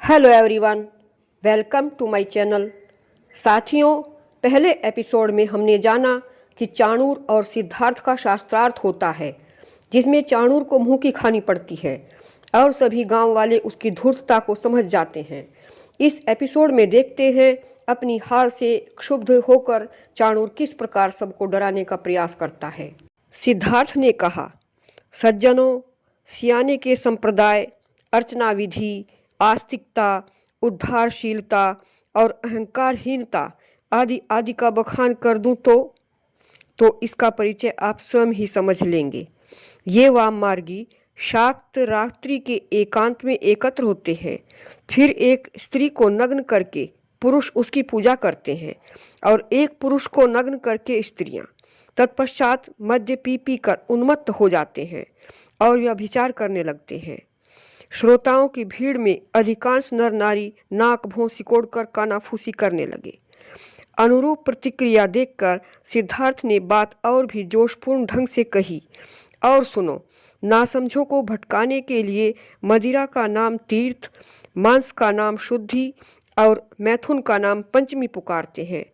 Hello everyone, welcome to my channel. साथियों, पहले episode में हमने जाना कि चाणूर और सिद्धार्थ का शास्त्रार्थ होता है, जिसमें चाणूर को मुंह की खानी पड़ती है और सभी गांव वाले उसकी धूर्तता को समझ जाते हैं। इस एपिसोड में देखते हैं अपनी हार से क्षुब्ध होकर चाणूर किस प्रकार सबको डराने का प्रयास करता है। सिद्धार्थ ने कहा, सज्जनों, सियाने के संप्रदाय, अर्चना विधि, आस्तिकता, उद्धारशीलता और अहंकारहीनता आदि आदि का बखान कर दूं तो इसका परिचय आप स्वयं ही समझ लेंगे। ये वाम मार्गी शाक्त रात्रि के एकांत में एकत्र होते हैं, फिर एक स्त्री को नग्न करके पुरुष उसकी पूजा करते हैं और एक पुरुष को नग्न करके स्त्रियां। तत्पश्चात मद्य पी कर उन्मत्त हो जाते हैं और व्यभिचार करने लगते हैं। श्रोताओं की भीड़ में अधिकांश नर नारी नाक भौं सिकोड़कर कानाफूसी करने लगे। अनुरूप प्रतिक्रिया देखकर सिद्धार्थ ने बात और भी जोशपूर्ण ढंग से कही, और सुनो, नासमझों को भटकाने के लिए मदिरा का नाम तीर्थ, मांस का नाम शुद्धि और मैथुन का नाम पंचमी पुकारते हैं।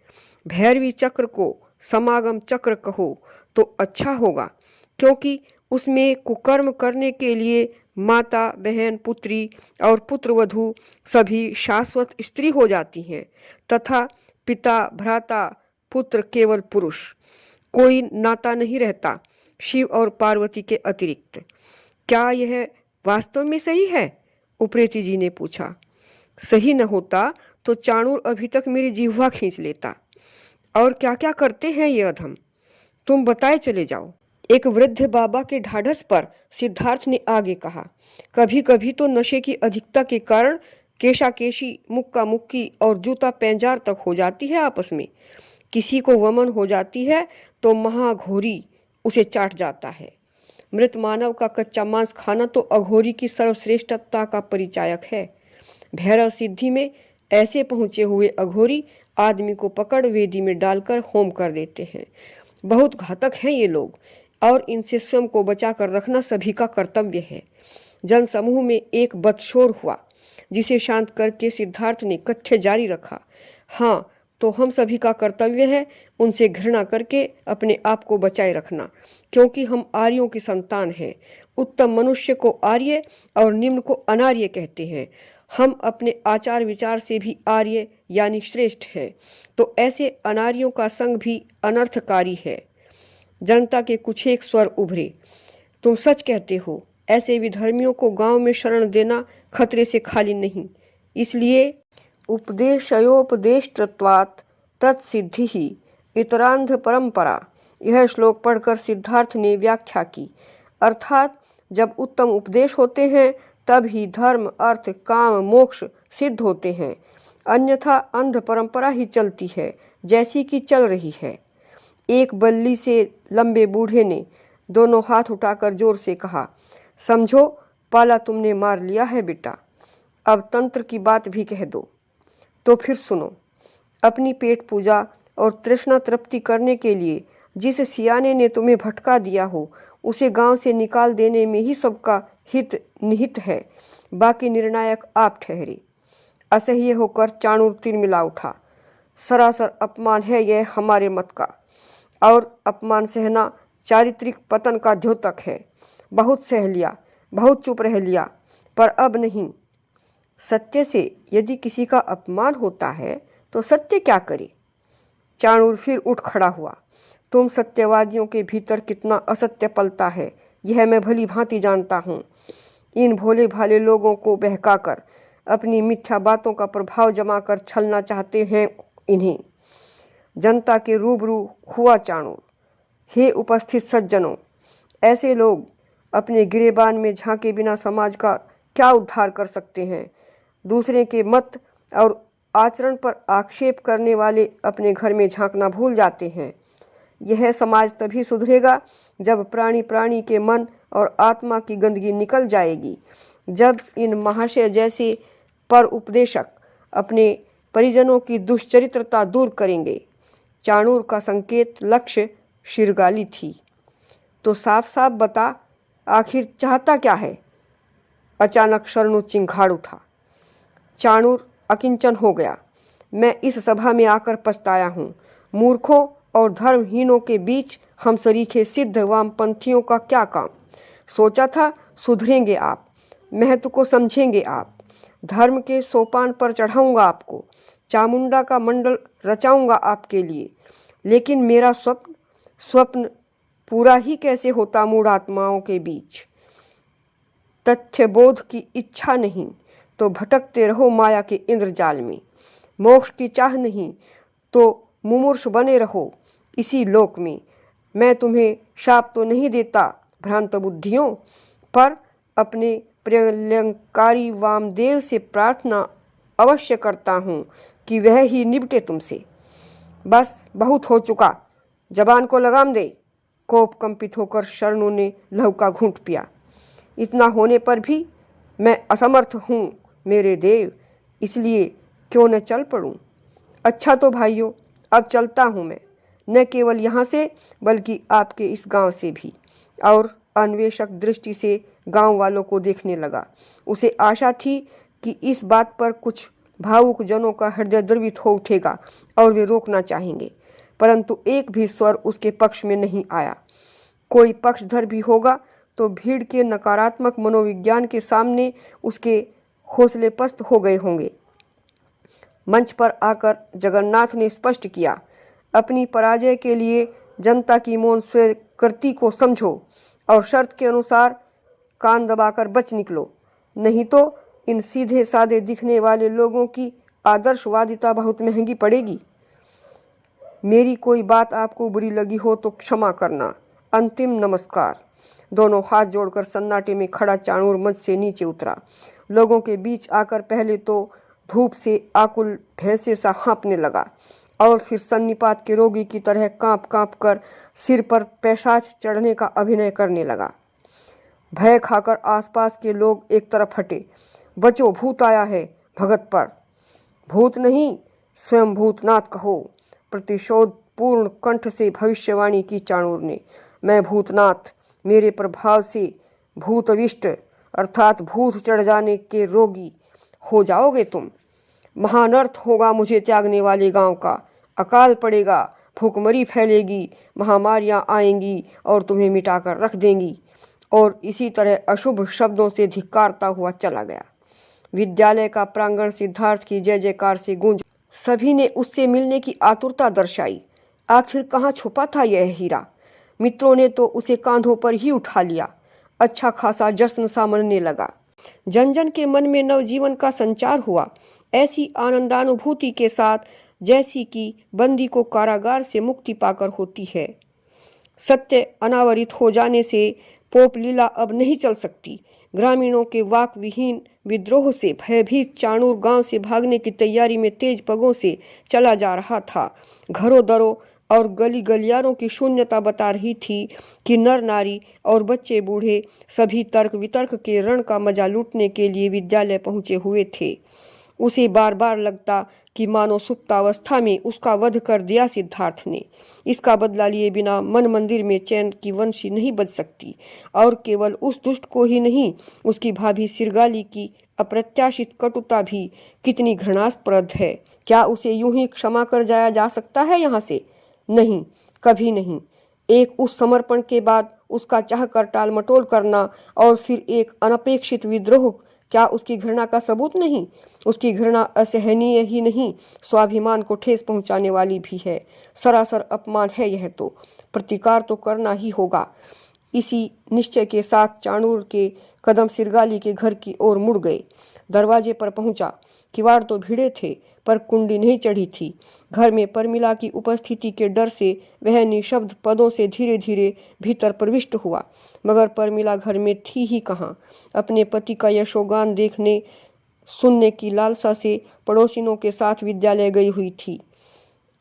भैरवी चक्र को समागम चक्र कहो तो अच्छा होगा, क्योंकि उसमें कुकर्म करने के लिए माता, बहन, पुत्री और पुत्रवधू सभी शाश्वत स्त्री हो जाती हैं तथा पिता, भ्राता, पुत्र केवल पुरुष। कोई नाता नहीं रहता शिव और पार्वती के अतिरिक्त। क्या यह वास्तव में सही है? उप्रेती जी ने पूछा। सही न होता तो चाणूर अभी तक मेरी जिह्वा खींच लेता। और क्या क्या करते हैं ये अधम, तुम बताए चले जाओ। एक वृद्ध बाबा के ढाढ़स पर सिद्धार्थ ने आगे कहा, कभी कभी तो नशे की अधिकता के कारण केशा केशी, मुक्का मुक्की और जूता पैंजार तक हो जाती है आपस में। किसी को वमन हो जाती है तो महाघोरी उसे चाट जाता है। मृत मानव का कच्चा मांस खाना तो अघोरी की सर्वश्रेष्ठता का परिचायक है। भैरव सिद्धि में ऐसे पहुँचे हुए अघोरी आदमी को पकड़ वेदी में डालकर होम कर देते हैं। बहुत घातक हैं ये लोग, और इनसे स्वयं को बचा कर रखना सभी का कर्तव्य है। जनसमूह में एक बदशोर हुआ, जिसे शांत करके सिद्धार्थ ने कथ्य जारी रखा। हाँ, तो हम सभी का कर्तव्य है उनसे घृणा करके अपने आप को बचाए रखना, क्योंकि हम आर्यों की संतान हैं। उत्तम मनुष्य को आर्य और निम्न को अनार्य कहते हैं। हम अपने आचार विचार से भी आर्य यानी श्रेष्ठ हैं, तो ऐसे अनार्यों का संग भी अनर्थकारी है। जनता के कुछ एक स्वर उभरे, तुम सच कहते हो, ऐसे विधर्मियों को गांव में शरण देना खतरे से खाली नहीं। इसलिए उपदेशयोपदेष्टत्वात् तत्सिद्धि ही इतरांध परंपरा। यह श्लोक पढ़कर सिद्धार्थ ने व्याख्या की, अर्थात जब उत्तम उपदेश होते हैं तब ही धर्म, अर्थ, काम, मोक्ष सिद्ध होते हैं, अन्यथा अंध परंपरा ही चलती है जैसी कि चल रही है। एक बल्ली से लंबे बूढ़े ने दोनों हाथ उठाकर जोर से कहा, समझो, पाला तुमने मार लिया है बेटा। अब तंत्र की बात भी कह दो। तो फिर सुनो, अपनी पेट पूजा और तृष्णा तृप्ति करने के लिए जिस सियाने ने तुम्हें भटका दिया हो, उसे गांव से निकाल देने में ही सबका हित निहित है। बाकी निर्णायक आप ठहरे। असह्य होकर चाणूर तिलमिला उठा। सरासर अपमान है यह हमारे मत का, और अपमान सहना चारित्रिक पतन का द्योतक है। बहुत सह लिया, बहुत चुप रह लिया, पर अब नहीं। सत्य से यदि किसी का अपमान होता है तो सत्य क्या करे? चाणूर फिर उठ खड़ा हुआ। तुम सत्यवादियों के भीतर कितना असत्य पलता है यह मैं भली भांति जानता हूँ। इन भोले भाले लोगों को बहकाकर अपनी मिथ्या बातों का प्रभाव जमा कर छलना चाहते हैं इन्हें। जनता के रूबरू हुआ चाणूर। हे उपस्थित सज्जनों, ऐसे लोग अपने गिरेबान में झांके बिना समाज का क्या उद्धार कर सकते हैं? दूसरे के मत और आचरण पर आक्षेप करने वाले अपने घर में झांकना भूल जाते हैं। यह समाज तभी सुधरेगा जब प्राणी प्राणी के मन और आत्मा की गंदगी निकल जाएगी, जब इन महाशय जैसे पर उपदेशक अपने परिजनों की दुष्चरित्रता दूर करेंगे। चाणूर का संकेत लक्ष्य शिरगाली थी। तो साफ साफ बता, आखिर चाहता क्या है? अचानक शरणु चिंघाड़ उठा। चाणूर अकिंचन हो गया। मैं इस सभा में आकर पछताया हूँ। मूर्खों और धर्महीनों के बीच हम सरीखे सिद्ध वामपंथियों का क्या काम। सोचा था सुधरेंगे आप, महत्व को समझेंगे आप। धर्म के सोपान पर चढ़ाऊंगा आपको, चामुंडा का मंडल रचाऊंगा आपके लिए। लेकिन मेरा स्वप्न पूरा ही कैसे होता मूढ़ आत्माओं के बीच। तथ्यबोध की इच्छा नहीं तो भटकते रहो माया के इंद्रजाल में। मोक्ष की चाह नहीं तो मुमूर्ष बने रहो इसी लोक में। मैं तुम्हें शाप तो नहीं देता भ्रांत बुद्धियों, पर अपने प्रलयंकारी वामदेव से प्रार्थना अवश्य करता हूँ कि वह ही निपटे तुमसे। बस बहुत हो चुका, जबान को लगाम दे। कोप कंपित होकर शरणों ने लहू का घूंट पिया। इतना होने पर भी मैं असमर्थ हूँ मेरे देव, इसलिए क्यों न चल पड़ूँ। अच्छा तो भाइयों, अब चलता हूँ मैं, न केवल यहाँ से बल्कि आपके इस गांव से भी। और अन्वेषक दृष्टि से गांव वालों को देखने लगा। उसे आशा थी कि इस बात पर कुछ भावुक जनों का हृदय द्रवित हो उठेगा और वे रोकना चाहेंगे, परंतु एक भी स्वर उसके पक्ष में नहीं आया। कोई पक्षधर भी होगा तो भीड़ के नकारात्मक मनोविज्ञान के सामने उसके हौसले पस्त हो गए होंगे। मंच पर आकर जगन्नाथ ने स्पष्ट किया, अपनी पराजय के लिए जनता की मौन स्वीकृति को समझो और शर्त के अनुसार कान दबाकर बच निकलो, नहीं तो इन सीधे साधे दिखने वाले लोगों की आदर्शवादिता बहुत महंगी पड़ेगी। मेरी कोई बात आपको बुरी लगी हो तो क्षमा करना। अंतिम नमस्कार। दोनों हाथ जोड़कर सन्नाटे में खड़ा चाणूर मंच से नीचे उतरा। लोगों के बीच आकर पहले तो धूप से आकुल भैंसे सा हाँपने लगा और फिर सन्निपात के रोगी की तरह कांप कांप कर सिर पर पैशाच चढ़ने का अभिनय करने लगा। भय खाकर आसपास के लोग एक तरफ हटे। बचो, भूत आया है भगत पर। भूत नहीं, स्वयं भूतनाथ कहो, प्रतिशोध पूर्ण कंठ से भविष्यवाणी की चाणूर ने। मैं भूतनाथ, मेरे प्रभाव से भूतविष्ट अर्थात भूत चढ़ जाने के रोगी हो जाओगे तुम। महानर्थ होगा मुझे त्यागने वाले गांव का। अकाल पड़ेगा, भूखमरी फैलेगी, महामारियां आएंगी और तुम्हें मिटाकर रख देंगी। और इसी तरह अशुभ शब्दों से धिक्कारता हुआ चला गया। विद्यालय का प्रांगण सिद्धार्थ की जय जयकार से गूंज। सभी ने उससे मिलने की आतुरता दर्शाई। आखिर कहाँ छुपा था यह हीरा। मित्रों ने तो उसे कांधों पर ही उठा लिया। अच्छा खासा जश्न सा मनने लगा। जन जन के मन में नवजीवन का संचार हुआ, ऐसी आनंदानुभूति के साथ जैसी कि बंदी को कारागार से मुक्ति पाकर होती है। सत्य अनावरित हो जाने से पोप लीला अब नहीं चल सकती। ग्रामीणों के वाक विहीन विद्रोह से भयभीत चाणूर गांव से भागने की तैयारी में तेज पगों से चला जा रहा था। घरों दरों और गली गलियारों की शून्यता बता रही थी कि नर नारी और बच्चे बूढ़े सभी तर्क वितर्क के रण का मजा लूटने के लिए विद्यालय पहुंचे हुए थे। उसे बार बार लगता कि मानो सुप्तावस्था में उसका वध कर दिया सिद्धार्थ ने। इसका बदला लिए बिना मन मंदिर में चैन की वंशी नहीं बज सकती। और केवल उस दुष्ट को ही नहीं, उसकी भाभी सिरगाली की अप्रत्याशित कटुता भी कितनी घृणास्पद है। क्या उसे यूं ही क्षमा कर जाया जा सकता है यहाँ से? नहीं, कभी नहीं। एक उस समर्पण के बाद उसका चाहकर टाल मटोल करना और फिर एक अनपेक्षित विद्रोह, क्या उसकी घृणा का सबूत नहीं? उसकी घृणा असहनीय ही नहीं, स्वाभिमान को ठेस पहुंचाने वाली भी है। सरासर अपमान है यह तो। प्रतिकार तो करना ही होगा। इसी निश्चय के साथ चाणूर के कदम सिरगाली के घर की ओर मुड़ गए। दरवाजे पर पहुंचा। किवाड़ तो भिड़े थे पर कुंडी नहीं चढ़ी थी। घर में परमिला की उपस्थिति के डर से वह निशब्द पदों से धीरे धीरे भीतर प्रविष्ट हुआ, मगर परमिला घर में थी ही कहाँ। अपने पति का यशोगान देखने सुनने की लालसा से पड़ोसिनों के साथ विद्यालय गई हुई थी।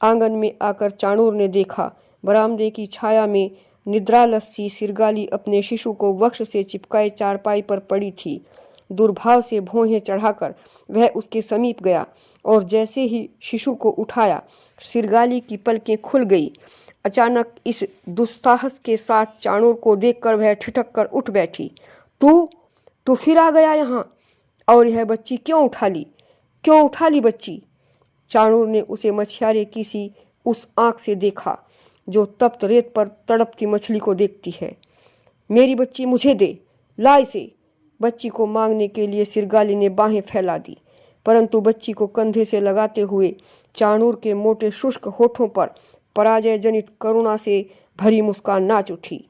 आंगन में आकर चाणूर ने देखा, बरामदे की छाया में निद्रालस्सी सिरगाली अपने शिशु को वक्ष से चिपकाए चारपाई पर पड़ी थी। दुर्भाव से भौहें चढ़ाकर वह उसके समीप गया और जैसे ही शिशु को उठाया, सिरगाली की पलकें खुल गई। अचानक इस दुस्साहस के साथ चाणूर को देखकर वह ठिठक कर उठ बैठी। तू फिर आ गया यहाँ, और यह बच्ची क्यों उठा ली? क्यों उठा ली बच्ची? चाणूर ने उसे मछियारे की सी उस आंख से देखा जो तप्त रेत पर तड़पती मछली को देखती है। मेरी बच्ची मुझे दे, ला इसे। बच्ची को मांगने के लिए सिरगाली ने बाहें फैला दी, परंतु बच्ची को कंधे से लगाते हुए चाणूर के मोटे शुष्क होठों पर पराजय जनित करुणा से भरी मुस्कान नाच उठी।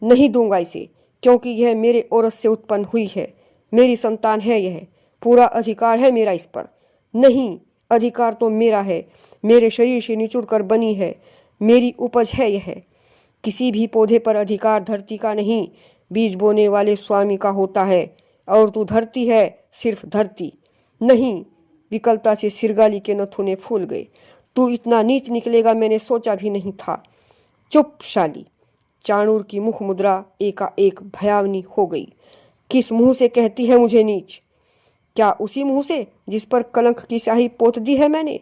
नहीं दूंगा इसे, क्योंकि यह मेरे औरत से उत्पन्न हुई है, मेरी संतान है, यह पूरा अधिकार है मेरा इस पर। नहीं, अधिकार तो मेरा है, मेरे शरीर से निचुड़ कर बनी है, मेरी उपज है यह। किसी भी पौधे पर अधिकार धरती का नहीं, बीज बोने वाले स्वामी का होता है, और तू धरती है, सिर्फ धरती। नहीं, विकलता से सिरगाली के नथुने फूल गए। तू इतना नीच निकलेगा मैंने सोचा भी नहीं था। चुप शाली। चाणूर की मुख मुद्रा एकाएक भयावनी हो गई। किस मुंह से कहती है मुझे नीच? क्या उसी मुंह से जिस पर कलंक की स्याही पोत दी है मैंने?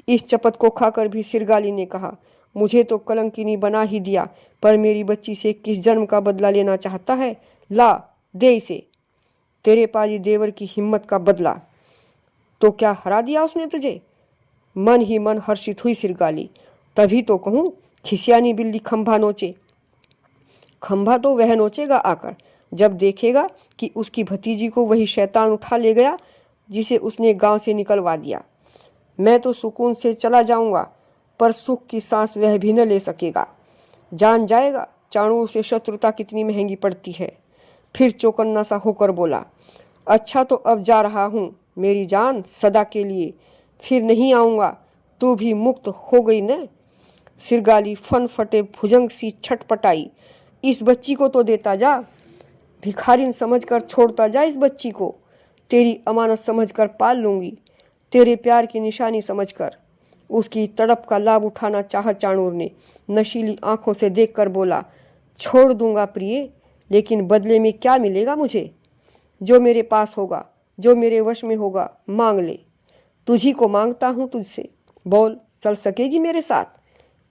इस चपत को खाकर भी सिरगाली ने कहा, मुझे तो कलंकिनी बना ही दिया, पर मेरी बच्ची से किस जन्म का बदला लेना चाहता है? ला, दे इसे। तेरे पाजी देवर की हिम्मत का बदला। तो क्या हरा दिया उसने तुझे? मन ही मन हर्षित हुई सिरगाली। तभी तो कहूँ, खिसियानी बिल्ली खंभा नोचे। खंभा तो वह नोचेगा आकर, जब देखेगा कि उसकी भतीजी को वही शैतान उठा ले गया जिसे उसने गांव से निकलवा दिया। मैं तो सुकून से चला जाऊंगा, पर सुख की सांस वह भी न ले सकेगा। जान जाएगा चाणूर से शत्रुता कितनी महंगी पड़ती है। फिर चौकन्ना सा होकर बोला, अच्छा तो अब जा रहा हूँ मेरी जान, सदा के लिए, फिर नहीं आऊँगा। तू भी मुक्त हो गई न? सिरगाली फन फटे भुजंग सी छटपटाई। इस बच्ची को तो देता जा, भिखारिन समझकर छोड़ता जा इस बच्ची को। तेरी अमानत समझकर पाल लूंगी, तेरे प्यार की निशानी समझकर। उसकी तड़प का लाभ उठाना चाहा चाणूर ने नशीली आंखों से देखकर बोला, छोड़ दूंगा प्रिय, लेकिन बदले में क्या मिलेगा मुझे? जो मेरे पास होगा, जो मेरे वश में होगा, मांग ले। तुझी को मांगता हूँ तुझसे, बोल, चल सकेगी मेरे साथ?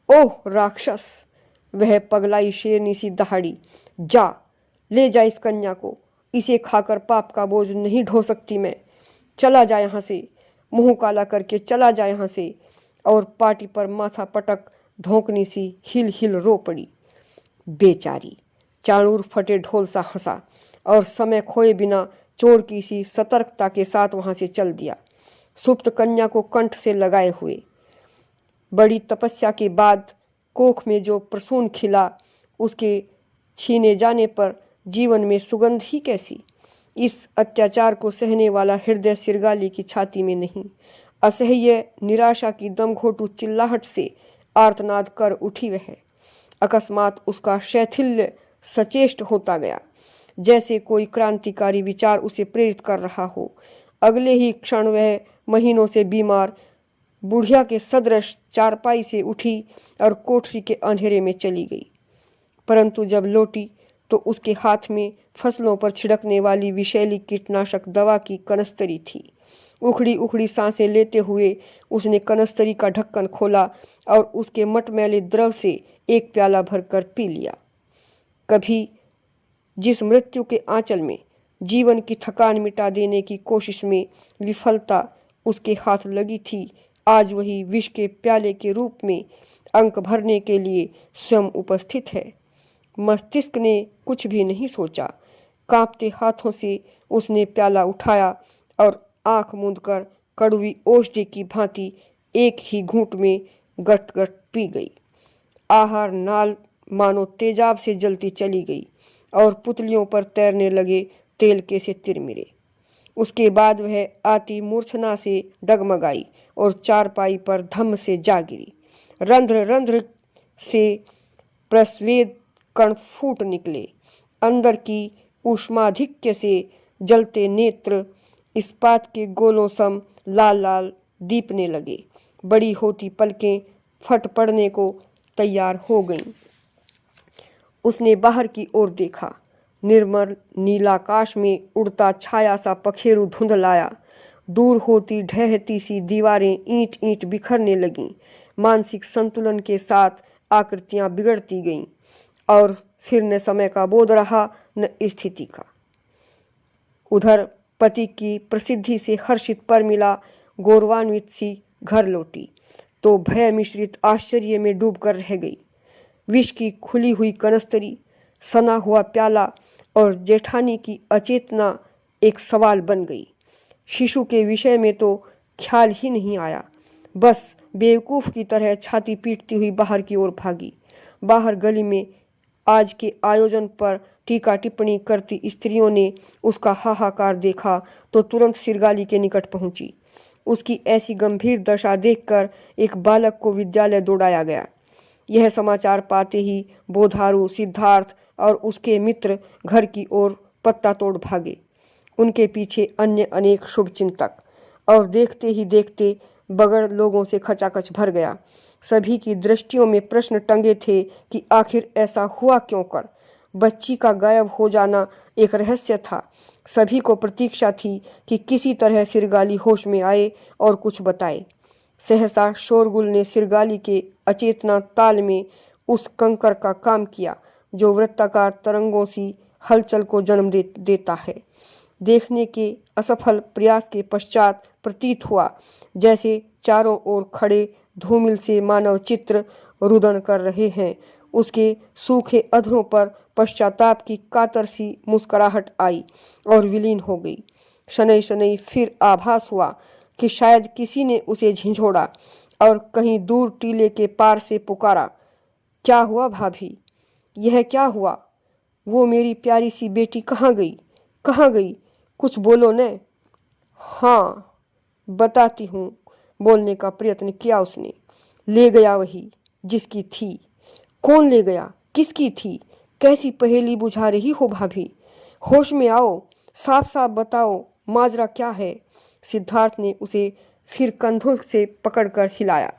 ओह राक्षस! वह पगलाई शेरनी सी दहाड़ी। जा, ले जा इस कन्या को, इसे खाकर पाप का बोझ नहीं ढो सकती मैं। चला जा यहाँ से, मुंह काला करके चला जा यहाँ से। और पाटी पर माथा पटक धोंकनी सी हिल हिल रो पड़ी। बेचारी। चाणूर फटे ढोल सा हंसा और समय खोए बिना चोर की सी सतर्कता के साथ वहां से चल दिया, सुप्त कन्या को कंठ से लगाए हुए। बड़ी तपस्या के बाद कोख में जो प्रसून खिला, उसके छीने जाने पर जीवन में सुगंध ही कैसी। इस अत्याचार को सहने वाला हृदय सिरगाली की छाती में नहीं, असह्य निराशा की दमघोटू चिल्लाहट से आर्तनाद कर उठी वह। अकस्मात उसका शैथिल्य सचेष्ट होता गया, जैसे कोई क्रांतिकारी विचार उसे प्रेरित कर रहा हो। अगले ही क्षण वह महीनों से बीमार बुढ़िया के सदृश चारपाई से उठी और कोठरी के अंधेरे में चली गई। परंतु जब लौटी तो उसके हाथ में फसलों पर छिड़कने वाली विषैली कीटनाशक दवा की कनस्तरी थी। उखड़ी उखड़ी सांसें लेते हुए उसने कनस्तरी का ढक्कन खोला और उसके मटमैले द्रव से एक प्याला भरकर पी लिया। कभी जिस मृत्यु के आंचल में जीवन की थकान मिटा देने की कोशिश में विफलता उसके हाथ लगी थी, आज वही विष के प्याले के रूप में अंक भरने के लिए स्वयं उपस्थित है। मस्तिष्क ने कुछ भी नहीं सोचा। कांपते हाथों से उसने प्याला उठाया और आंख मूंदकर कड़वी औषधि की भांति एक ही घूंट में गट गट पी गई। आहार नाल मानो तेजाब से जलती चली गई और पुतलियों पर तैरने लगे तेल के से तिरमिरे। उसके बाद वह आती मूर्छना से डगमगाई और चारपाई पर धम्म से जा गिरी। रंध्र रंध्र से प्रस्वेद कण फूट निकले। अंदर की ऊष्माधिक्य से जलते नेत्र इस्पात के गोलों सम लाल लाल दीपने लगे। बड़ी होती पलकें फट पड़ने को तैयार हो गईं। उसने बाहर की ओर देखा। निर्मल नीलाकाश में उड़ता छाया सा पखेरु धुंध लाया। दूर होती ढहती सी दीवारें ईंट ईंट बिखरने लगीं। मानसिक संतुलन के साथ आकृतियां बिगड़ती गईं और फिर न समय का बोध रहा न स्थिति का। उधर पति की प्रसिद्धि से हर्षित परमिला गौरवान्वित सी घर लौटी तो भय मिश्रित आश्चर्य में डूबकर रह गई। विष की खुली हुई कनस्तरी, सना हुआ प्याला और जेठानी की अचेतना एक सवाल बन गई। शिशु के विषय में तो ख्याल ही नहीं आया। बस बेवकूफ़ की तरह छाती पीटती हुई बाहर की ओर भागी। बाहर गली में आज के आयोजन पर टीका टिप्पणी करती स्त्रियों ने उसका हाहाकार देखा तो तुरंत सिरगाली के निकट पहुंची। उसकी ऐसी गंभीर दशा देखकर एक बालक को विद्यालय दौड़ाया गया। यह समाचार पाते ही बोधारू, सिद्धार्थ और उसके मित्र घर की ओर पत्ता तोड़ भागे। उनके पीछे अन्य अनेक शुभचिंतक, और देखते ही देखते बगड़ लोगों से खचाखच भर गया। सभी की दृष्टियों में प्रश्न टंगे थे कि आखिर ऐसा हुआ क्यों कर। बच्ची का गायब हो जाना एक रहस्य था। सभी को प्रतीक्षा थी कि किसी तरह सिरगाली होश में आए और कुछ बताए। सहसा शोरगुल ने सिरगाली के अचेतना ताल में उस कंकर का काम किया जो वृत्ताकार तरंगों सी हलचल को जन्म देता है। देखने के असफल प्रयास के पश्चात प्रतीत हुआ जैसे चारों ओर खड़े धूमिल से मानव चित्र रुदन कर रहे हैं। उसके सूखे अधरों पर पश्चाताप की कातर सी मुस्कुराहट आई और विलीन हो गई। शनै शनै फिर आभास हुआ कि शायद किसी ने उसे झिझोड़ा और कहीं दूर टीले के पार से पुकारा, क्या हुआ भाभी, यह क्या हुआ? वो मेरी प्यारी सी बेटी कहाँ गई, कहाँ गई? कुछ बोलो न। हाँ बताती हूँ, बोलने का प्रयत्न किया उसने। ले गया वही जिसकी थी। कौन ले गया, किसकी थी? कैसी पहेली बुझा रही हो भाभी? होश में आओ, साफ साफ बताओ माजरा क्या है। सिद्धार्थ ने उसे फिर कंधों से पकड़कर हिलाया।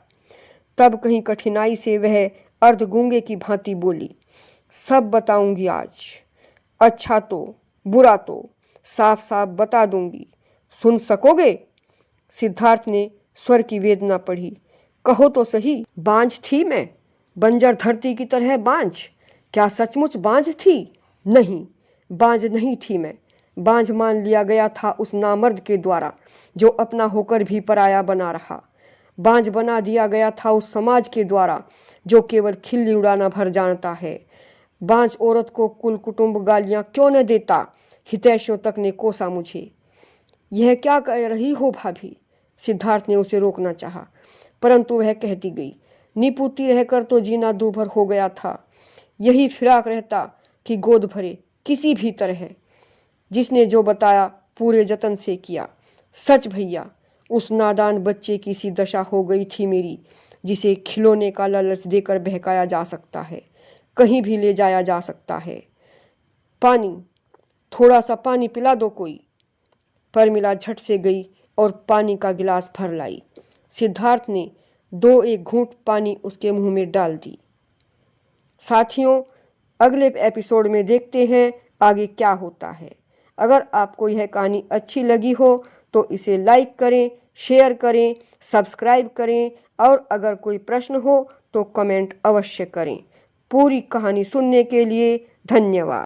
तब कहीं कठिनाई से वह अर्धगूंगे की भांति बोली, सब बताऊंगी आज। अच्छा तो बुरा तो साफ साफ बता दूंगी, सुन सकोगे? सिद्धार्थ ने स्वर की वेदना पढ़ी। कहो तो सही, बांझ थी मैं, बंजर धरती की तरह बांझ? क्या सचमुच बांझ थी? नहीं, बांझ नहीं थी मैं। बांझ मान लिया गया था उस नामर्द के द्वारा जो अपना होकर भी पराया बना रहा। बांझ बना दिया गया था उस समाज के द्वारा जो केवल खिल्ली उड़ाना भर जानता है। बांझ औरत को कुल कुटुंब गालियां क्यों न देता, हितैषियों तक ने कोसा मुझे। यह क्या कह रही हो भाभी? सिद्धार्थ ने उसे रोकना चाहा, परंतु वह कहती गई, निपुती रहकर तो जीना दूभर हो गया था। यही फिराक रहता कि गोद भरे किसी भी तरह। जिसने जो बताया पूरे जतन से किया। सच भैया, उस नादान बच्चे की सी दशा हो गई थी मेरी, जिसे खिलौने का लालच देकर बहकाया जा सकता है, कहीं भी ले जाया जा सकता है। पानी, थोड़ा सा पानी पिला दो कोई। परमिला झट से गई और पानी का गिलास भर लाई। सिद्धार्थ ने 2-1 घूंट पानी उसके मुंह में डाल दी। साथियों, अगले एपिसोड में देखते हैं आगे क्या होता है। अगर आपको यह कहानी अच्छी लगी हो तो इसे लाइक करें, शेयर करें, सब्सक्राइब करें और अगर कोई प्रश्न हो तो कमेंट अवश्य करें। पूरी कहानी सुनने के लिए धन्यवाद।